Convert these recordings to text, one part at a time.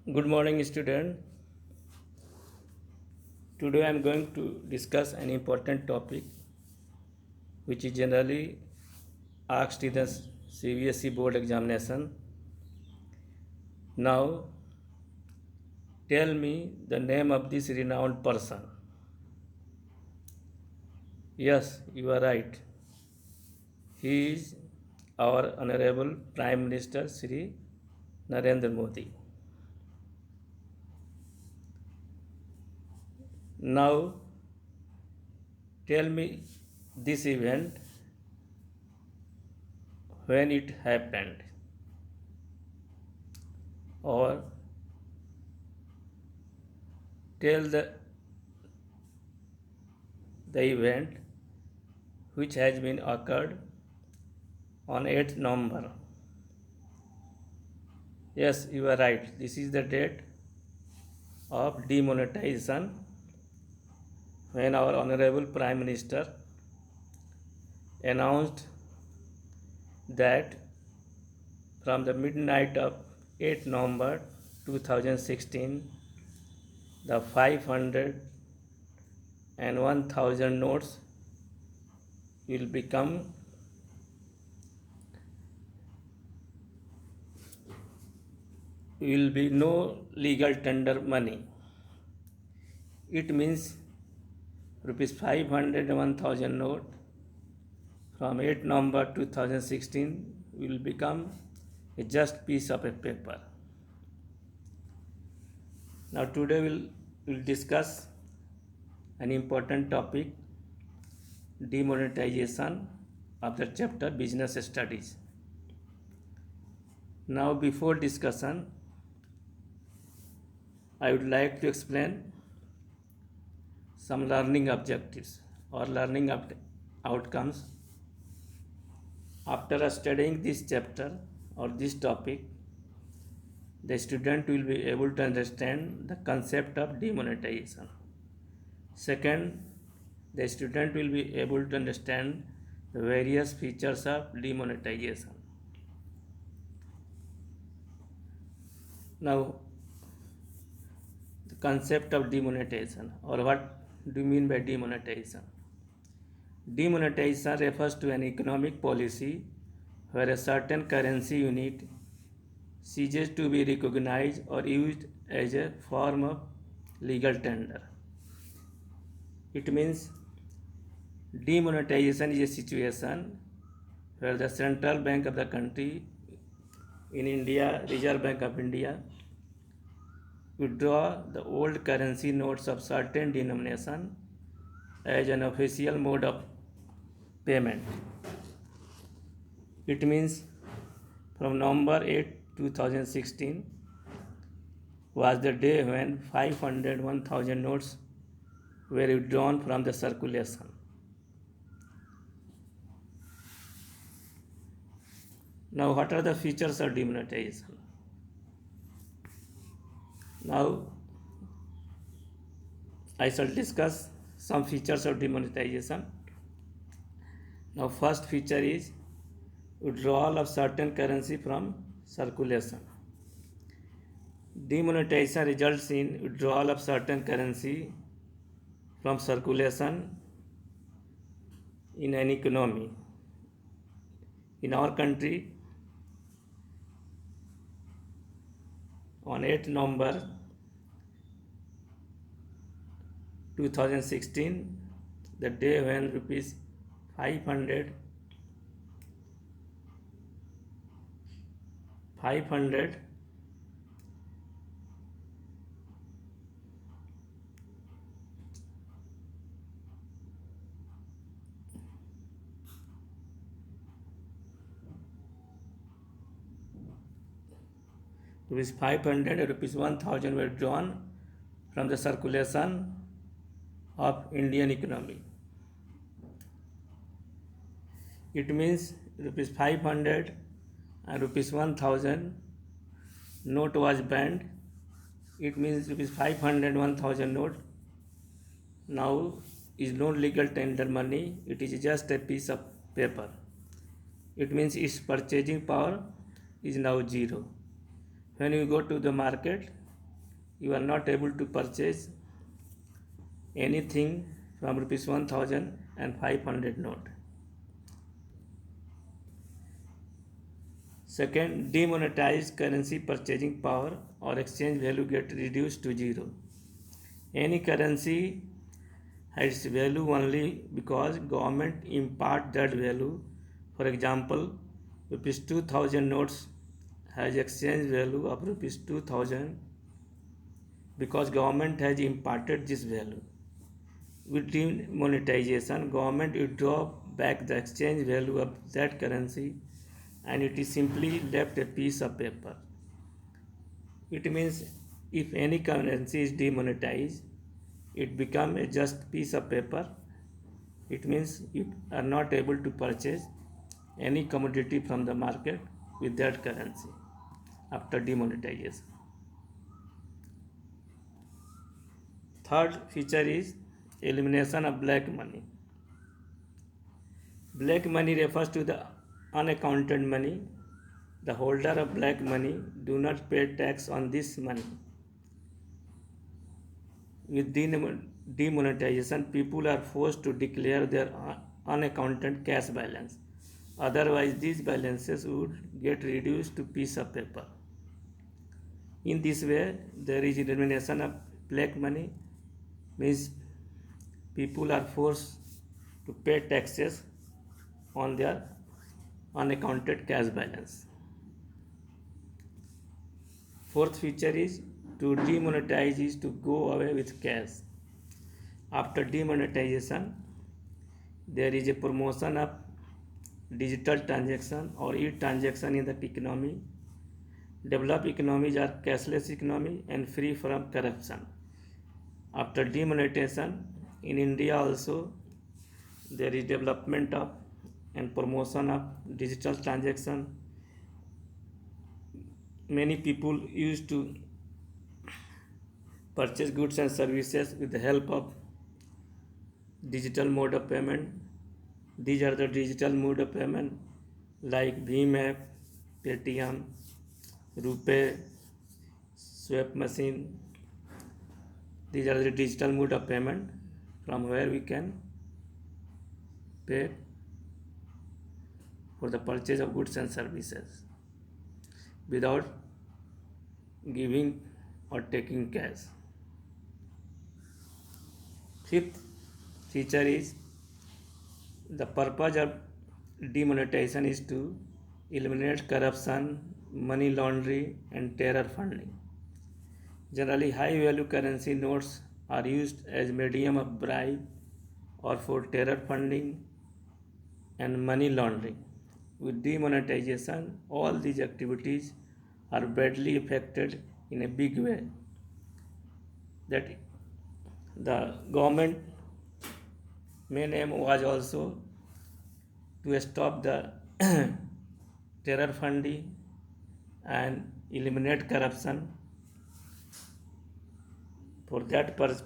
Good morning, student. Today I am going to discuss an important topic which is generally asked in the CBSE board examination. Now, tell me the name of this renowned person. Yes, you are right. He is our Honorable Prime Minister Sri Narendra Modi. Now, tell me this event when it happened or tell the event which has been occurred on 8th November. Yes, you are right. This is the date of demonetization when our Honorable Prime Minister announced that from the midnight of 8th November 2016, the 500 and 1000 notes will be no legal tender money. It means rupees 500 and 1000 note from 8 November 2016 will become a just piece of a paper. Now today we'll discuss an important topic, demonetization of the chapter business studies. Now before discussion, I would like to explain some learning objectives or learning outcomes. After studying this chapter or this topic, the student will be able to understand the concept of demonetization. Second, the student will be able to understand the various features of demonetization. Now, the concept of demonetization, or what do you mean by demonetization? Demonetization refers to an economic policy where a certain currency unit ceases to be recognized or used as a form of legal tender. It means demonetization is a situation where the central bank of the country, in India, Reserve Bank of India, withdraw the old currency notes of certain denomination as an official mode of payment. It means from November 8, 2016 was the day when 500, 1000 notes were withdrawn from the circulation. Now, what are the features of demonetization? Now, I shall discuss some features of demonetization. Now, first feature is withdrawal of certain currency from circulation. Demonetization results in withdrawal of certain currency from circulation in an economy. In our country, on 8 November 2016, the day when rupees 500 rupees 500 and rupees 1000 were drawn from the circulation of Indian economy. It means rupees 500 and rupees 1000 note was banned. It means rupees 500 1000 note now is no legal tender money. It is just a piece of paper. It means its purchasing power is now zero. When you go to the market, you are not able to purchase anything from rupees 1000 and 500 note. Second, demonetized currency purchasing power or exchange value get reduced to zero. Any currency has value only because government impart that value. For example, rupees 2000 notes has exchange value of rupees 2000 because government has imparted this value. With demonetization, government will draw back the exchange value of that currency and it is simply left a piece of paper. It means if any currency is demonetized, it becomes a just piece of paper. It means you are not able to purchase any commodity from the market with that currency after demonetization. Third feature is elimination of black money. Black money refers to the unaccounted money. The holder of black money do not pay tax on this money. With demonetization, people are forced to declare their unaccounted cash balance. Otherwise, these balances would get reduced to piece of paper. In this way, there is elimination of black money, means people are forced to pay taxes on their unaccounted cash balance. Fourth feature is to demonetize is to go away with cash. After demonetization, there is a promotion of digital transaction or e-transaction in the economy. Developed economies are cashless economy and free from corruption. After demonetization, in India also, there is development of and promotion of digital transaction. Many people used to purchase goods and services with the help of digital mode of payment. These are the digital mode of payment like Bhim app, Paytm, RuPay, Swap machine. These are the digital mode of payment from where we can pay for the purchase of goods and services without giving or taking cash. Fifth feature is the purpose of demonetization is to eliminate corruption, money laundering and terror funding. Generally, high value currency notes are used as medium of bribe or for terror funding and money laundering. With demonetization, all these activities are badly affected in a big way. That the government main aim was also to stop the terror funding and eliminate corruption. For that purpose,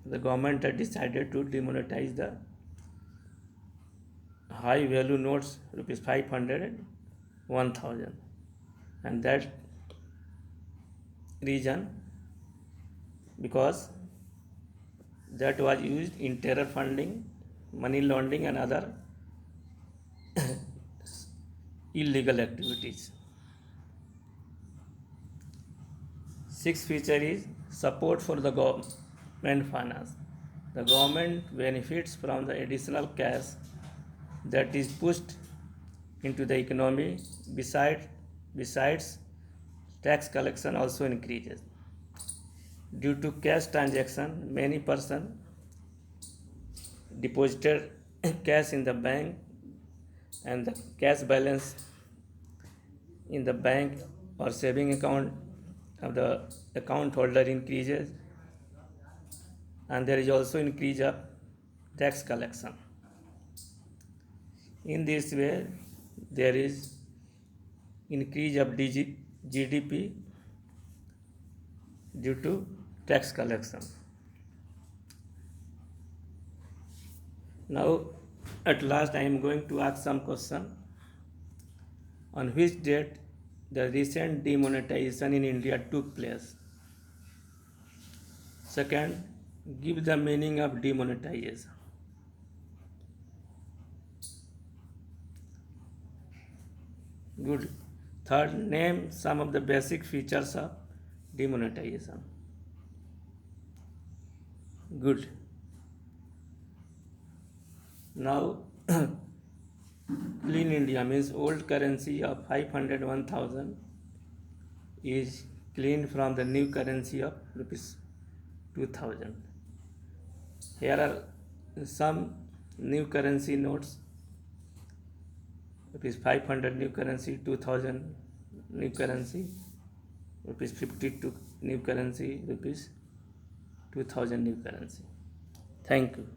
the government had decided to demonetize the high value notes rupees 500 and 1000, and that reason because that was used in terror funding, money laundering and other illegal activities. Sixth feature is support for the government finance. The government benefits from the additional cash that is pushed into the economy. Besides, tax collection also increases. Due to cash transaction, many persons deposited cash in the bank and the cash balance in the bank or saving account of the account holder increases, and there is also increase of tax collection. In this way, there is increase of GDP due to tax collection. Now, at last, I am going to ask some question. On which date the recent demonetization in India took place? Second, give the meaning of demonetization. Good. Third, name some of the basic features of demonetization. Good. Now, clean India means old currency of 500, 1000 is cleaned from the new currency of rupees 2000. Here are some new currency notes. Rupees 500 new currency, 2000 new currency, rupees 52 new currency, rupees 2000 new currency. Thank you.